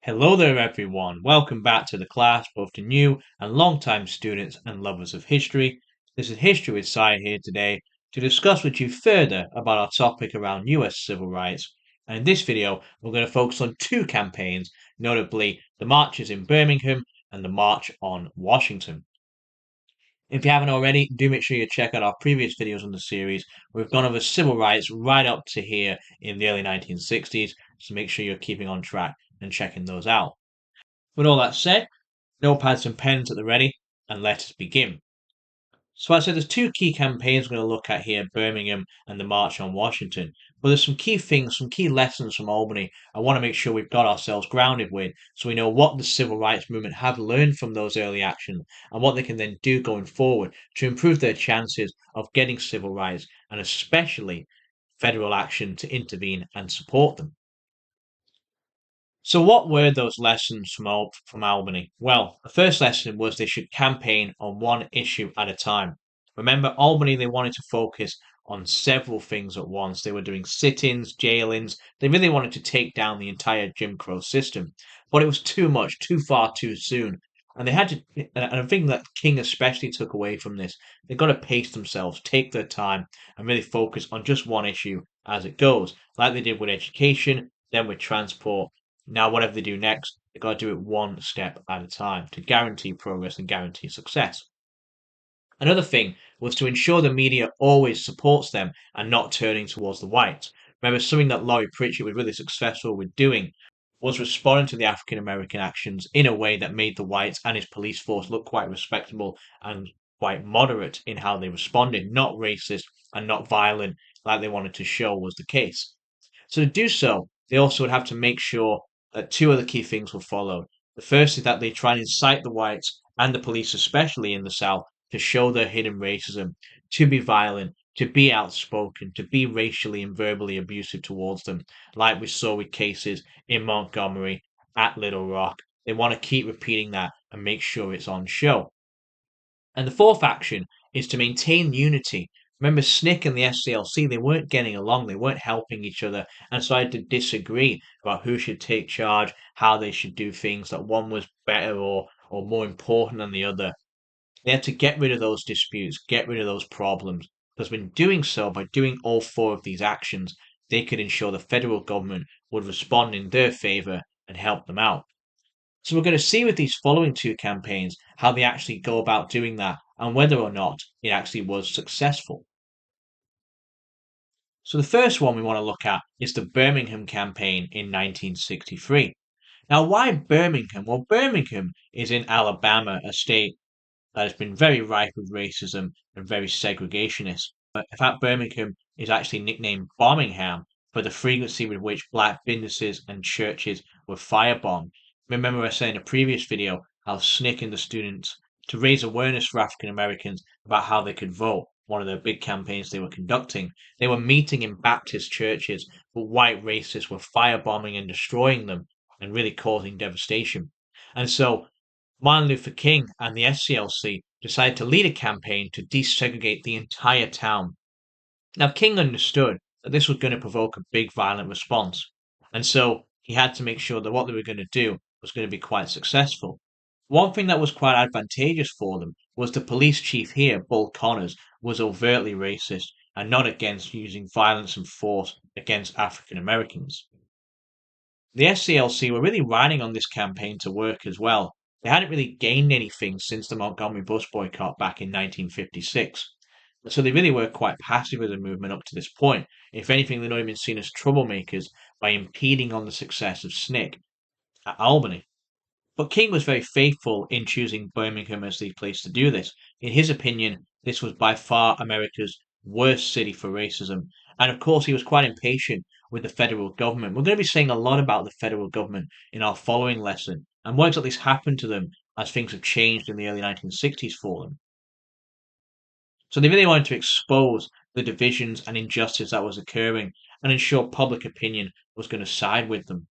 Hello there, everyone. Welcome back to the class, both to new and long-time students and lovers of history. This is History with Sai here today to discuss with you further about our topic around US civil rights. And in this video, we're going to focus on two campaigns, notably the marches in Birmingham and the March on Washington. If you haven't already, do make sure you check out our previous videos on the series. We've gone over civil rights right up to here in the early 1960s, so make sure you're keeping on track and checking those out. With all that said, notepads and pens at the ready, and let us begin. So I said there's two key campaigns we're going to look at here, Birmingham and the March on Washington. But there's some key things, some key lessons from Albany I want to make sure we've got ourselves grounded with so we know what the civil rights movement have learned from those early actions and what they can then do going forward to improve their chances of getting civil rights and especially federal action to intervene and support them. So, what were those lessons from Albany? Well, the first lesson was they should campaign on one issue at a time. Remember, Albany, they wanted to focus on several things at once. They were doing sit ins, jailings. They really wanted to take down the entire Jim Crow system. But it was too much, too far, too soon. And they had to, and I think that King especially took away from this. They've got to pace themselves, take their time, and really focus on just one issue as it goes, like they did with education, then with transport. Now, whatever they do next, they've got to do it one step at a time to guarantee progress and guarantee success. Another thing was to ensure the media always supports them and not turning towards the whites. Remember, something that Laurie Pritchett was really successful with doing was responding to the African American actions in a way that made the whites and his police force look quite respectable and quite moderate in how they responded, not racist and not violent like they wanted to show was the case. So to do so, they also would have to make sure that two other key things were followed. The first is that they try and incite the whites and the police, especially in the South, to show their hidden racism, to be violent, to be outspoken, to be racially and verbally abusive towards them, like we saw with cases in Montgomery, at Little Rock. They want to keep repeating that and make sure it's on show. And the fourth action is to maintain unity. Remember, SNCC and the SCLC, they weren't getting along, they weren't helping each other, and so I had to disagree about who should take charge, how they should do things, that one was better or more important than the other. They had to get rid of those disputes, get rid of those problems, because when doing so, by doing all four of these actions, they could ensure the federal government would respond in their favour and help them out. So we're going to see with these following two campaigns how they actually go about doing that and whether or not it actually was successful. So the first one we want to look at is the Birmingham campaign in 1963. Now, why Birmingham? Well, Birmingham is in Alabama, a state that has been very rife with racism and very segregationist. In fact, Birmingham is actually nicknamed Birmingham for the frequency with which black businesses and churches were firebombed. Remember I said in a previous video how SNCC and the students, to raise awareness for African Americans about how they could vote, one of the big campaigns they were conducting, they were meeting in Baptist churches, but white racists were firebombing and destroying them and really causing devastation. And so Martin Luther King and the SCLC decided to lead a campaign to desegregate the entire town. Now, King understood that this was going to provoke a big violent response, and so he had to make sure that what they were going to do was going to be quite successful. One thing that was quite advantageous for them was the police chief here, Bull Connors, was overtly racist and not against using violence and force against African Americans. The SCLC were really riding on this campaign to work as well. They hadn't really gained anything since the Montgomery bus boycott back in 1956. So they really were quite passive as a movement up to this point. If anything, they'd only been seen as troublemakers by impeding on the success of SNCC at Albany. But King was very faithful in choosing Birmingham as the place to do this. In his opinion, this was by far America's worst city for racism. And of course, he was quite impatient with the federal government. We're going to be saying a lot about the federal government in our following lesson and what exactly happened to them as things have changed in the early 1960s for them. So they really wanted to expose the divisions and injustice that was occurring and ensure public opinion was going to side with them.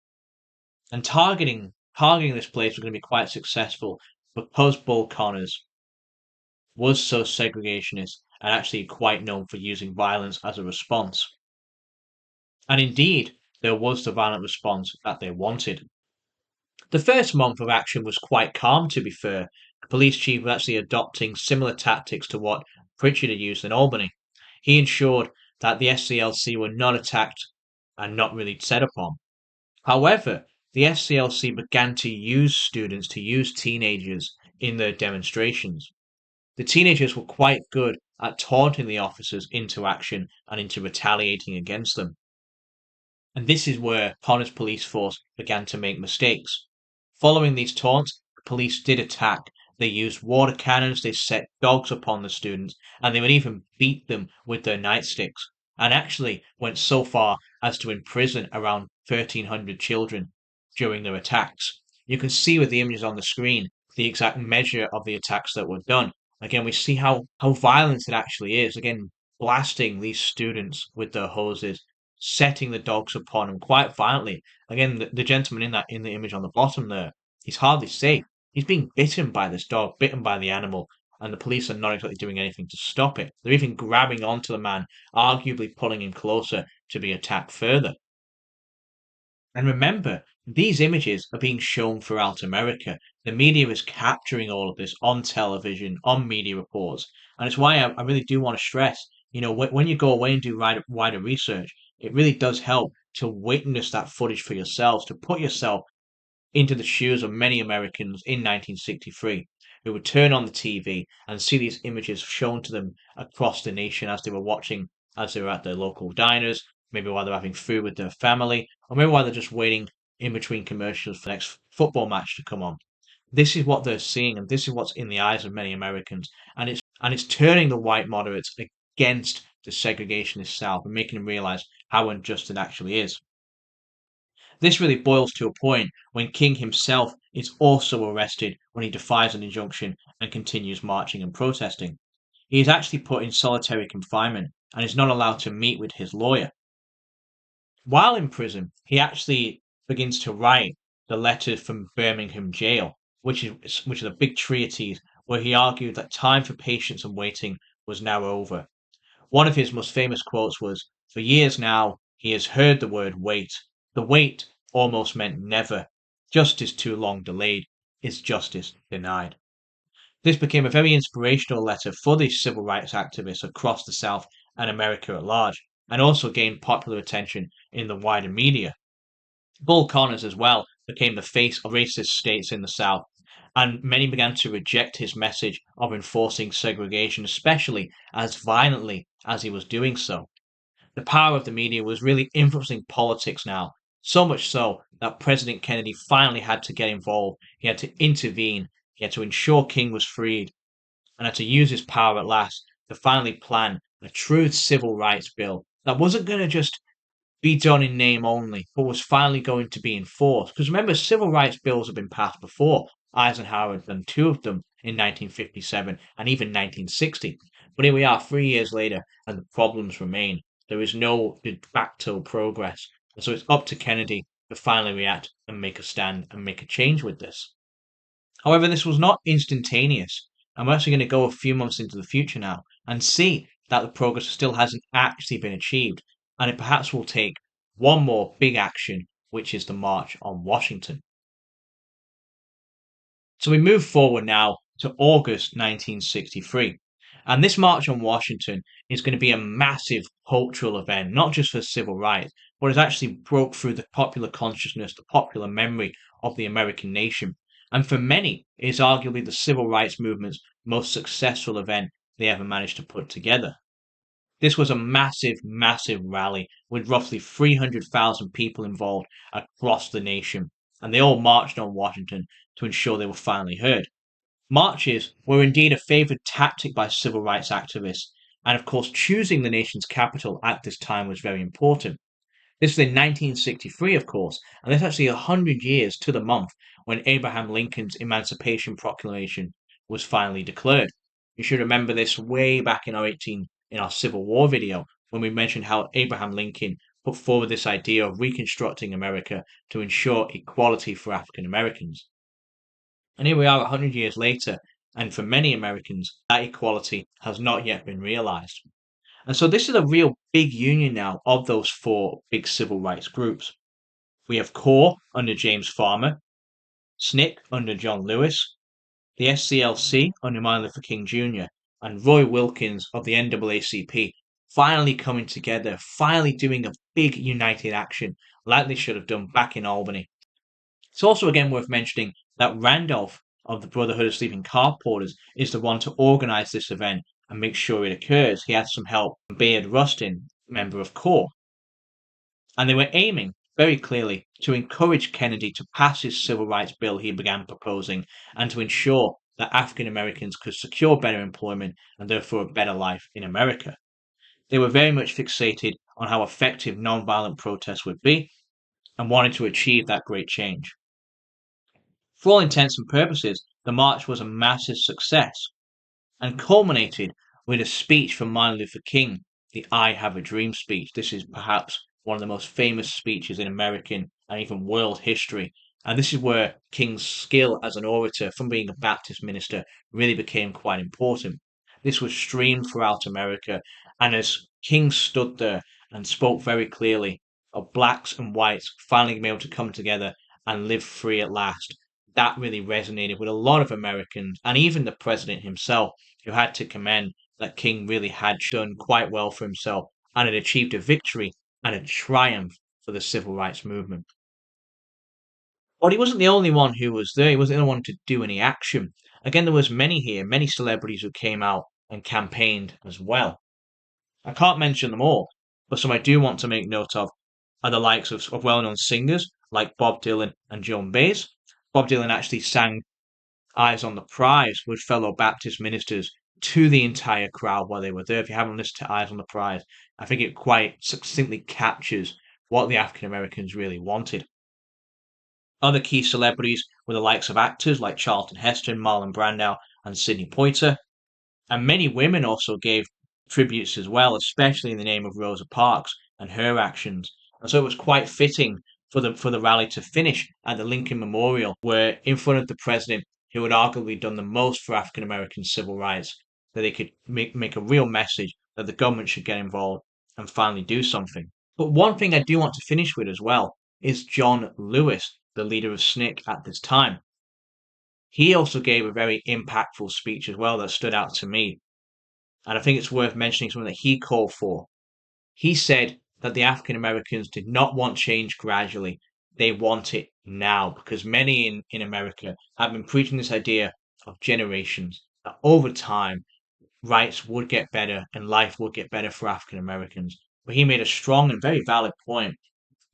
And targeting this place was going to be quite successful because Bull Connors was so segregationist and actually quite known for using violence as a response. And indeed, there was the violent response that they wanted. The first month of action was quite calm, to be fair. The police chief was actually adopting similar tactics to what Pritchard had used in Albany. He ensured that the SCLC were not attacked and not really set upon. However, the SCLC began to use students, to use teenagers in their demonstrations. The teenagers were quite good at taunting the officers into action and into retaliating against them. And this is where Connor's police force began to make mistakes. Following these taunts, the police did attack. They used water cannons, they set dogs upon the students, and they would even beat them with their nightsticks, and actually went so far as to imprison around 1,300 children during their attacks. You can see with the images on the screen the exact measure of the attacks that were done. Again, we see how violent it actually is. Again, blasting these students with their hoses, setting the dogs upon them quite violently. Again, the gentleman in the image on the bottom there, he's hardly safe. He's being bitten by this dog, bitten by the animal, and the police are not exactly doing anything to stop it. They're even grabbing onto the man, arguably pulling him closer to be attacked further. And remember, these images are being shown throughout America. The media is capturing all of this on television, on media reports. And it's why I really do want to stress, when you go away and do wider research, it really does help to witness that footage for yourselves, to put yourself into the shoes of many Americans in 1963 who would turn on the TV and see these images shown to them across the nation as they were watching, as they were at their local diners, maybe while they're having food with their family, or maybe while they're just waiting in between commercials for the next football match to come on. This is what they're seeing, and this is what's in the eyes of many Americans, and it's turning the white moderates against the segregationist South and making them realize how unjust it actually is. This really boils to a point when King himself is also arrested when he defies an injunction and continues marching and protesting. He is actually put in solitary confinement and is not allowed to meet with his lawyer. While in prison, he actually begins to write the letter from Birmingham jail, which is a big treatise where he argued that time for patience and waiting was now over. One of his most famous quotes was, "For years now he has heard the word wait. The wait almost meant never. Justice too long delayed is justice denied." This became a very inspirational letter for these civil rights activists across the South and America at large, and also gained popular attention in the wider media. Bull Connors, as well, became the face of racist states in the South, and many began to reject his message of enforcing segregation, especially as violently as he was doing so. The power of the media was really influencing politics now, so much so that President Kennedy finally had to get involved. He had to intervene. He had to ensure King was freed and had to use his power at last to finally plan a true civil rights bill that wasn't going to just be done in name only, but was finally going to be enforced. Because remember, civil rights bills have been passed before. Eisenhower had done two of them in 1957 and even 1960. But here we are 3 years later, and the problems remain. There is no de facto progress. And so it's up to Kennedy to finally react and make a stand and make a change with this. However, this was not instantaneous. I'm actually going to go a few months into the future now and see that the progress still hasn't actually been achieved, and it perhaps will take one more big action, which is the March on Washington. So we move forward now to August 1963. And this March on Washington is going to be a massive cultural event, not just for civil rights, but it's actually broke through the popular consciousness, the popular memory of the American nation. And for many, it is arguably the civil rights movement's most successful event they ever managed to put together. This was a massive, massive rally with roughly 300,000 people involved across the nation, and they all marched on Washington to ensure they were finally heard. Marches were indeed a favored tactic by civil rights activists, and of course, choosing the nation's capital at this time was very important. This was in 1963, of course, and that's actually 100 years to the month when Abraham Lincoln's Emancipation Proclamation was finally declared. You should remember this way back in our Civil War video when we mentioned how Abraham Lincoln put forward this idea of reconstructing America to ensure equality for African Americans. And here we are 100 years later, and for many Americans, that equality has not yet been realized. And so this is a real big union now of those four big civil rights groups. We have CORE under James Farmer, SNCC under John Lewis, the SCLC under Martin Luther King Jr., and Roy Wilkins of the NAACP finally coming together, finally doing a big united action like they should have done back in Albany. It's also again worth mentioning that Randolph of the Brotherhood of Sleeping Car Porters is the one to organise this event and make sure it occurs. He had some help from Bayard Rustin, member of CORE. And they were aiming very clearly to encourage Kennedy to pass his civil rights bill he began proposing and to ensure that African Americans could secure better employment and therefore a better life in America. They were very much fixated on how effective nonviolent protest would be and wanted to achieve that great change. For all intents and purposes, the march was a massive success and culminated with a speech from Martin Luther King, the I Have a Dream speech. This is perhaps one of the most famous speeches in American and even world history. And this is where King's skill as an orator from being a Baptist minister really became quite important. This was streamed throughout America, and as King stood there and spoke very clearly of blacks and whites finally being able to come together and live free at last, that really resonated with a lot of Americans and even the president himself, who had to commend that King really had done quite well for himself and had achieved a victory and a triumph for the civil rights movement. But he wasn't the only one who was there. He wasn't the only one to do any action. Again, there was many here, many celebrities who came out and campaigned as well. I can't mention them all, but some I do want to make note of are the likes of well-known singers like Bob Dylan and Joan Baez. Bob Dylan actually sang Eyes on the Prize with fellow Baptist ministers to the entire crowd while they were there. If you haven't listened to Eyes on the Prize, I think it quite succinctly captures what the African Americans really wanted. Other key celebrities were the likes of actors like Charlton Heston, Marlon Brando, and Sidney Poitier. And many women also gave tributes as well, especially in the name of Rosa Parks and her actions. And so it was quite fitting for the rally to finish at the Lincoln Memorial, where in front of the president, who had arguably done the most for African American civil rights, that they could make a real message that the government should get involved and finally do something. But one thing I do want to finish with as well is John Lewis, the leader of SNCC at this time. He also gave a very impactful speech as well that stood out to me. And I think it's worth mentioning something that he called for. He said that the African Americans did not want change gradually. They want it now, because many in America have been preaching this idea of generations, that over time, rights would get better and life would get better for African Americans. But he made a strong and very valid point,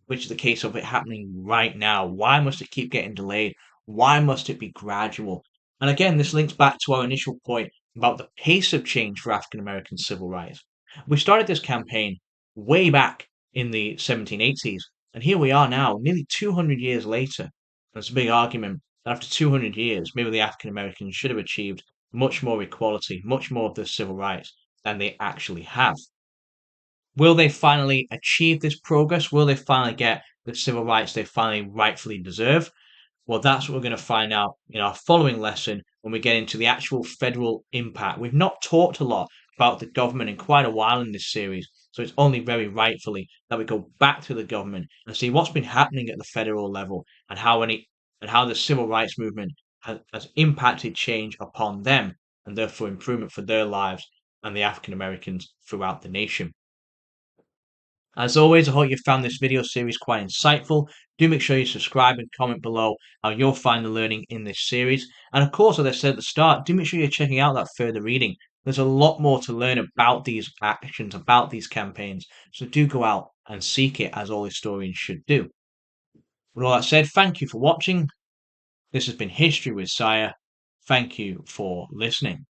which is the case of it happening right now. Why must it keep getting delayed? Why must it be gradual? And again, this links back to our initial point about the pace of change for African American civil rights. We started this campaign way back in the 1780s, and here we are now, nearly 200 years later. There's a big argument that after 200 years, maybe the African Americans should have achieved much more equality, much more of their civil rights than they actually have. Will they finally achieve this progress? Will they finally get the civil rights they finally rightfully deserve? Well, that's what we're going to find out in our following lesson when we get into the actual federal impact. We've not talked a lot about the government in quite a while in this series, so it's only very rightfully that we go back to the government and see what's been happening at the federal level and how the civil rights movement has impacted change upon them and therefore improvement for their lives and the African Americans throughout the nation. As always, I hope you found this video series quite insightful. Do make sure you subscribe and comment below how you'll find the learning in this series. And of course, as I said at the start, do make sure you're checking out that further reading. There's a lot more to learn about these actions, about these campaigns. So do go out and seek it, as all historians should do. With all that said, thank you for watching. This has been History with Sire. Thank you for listening.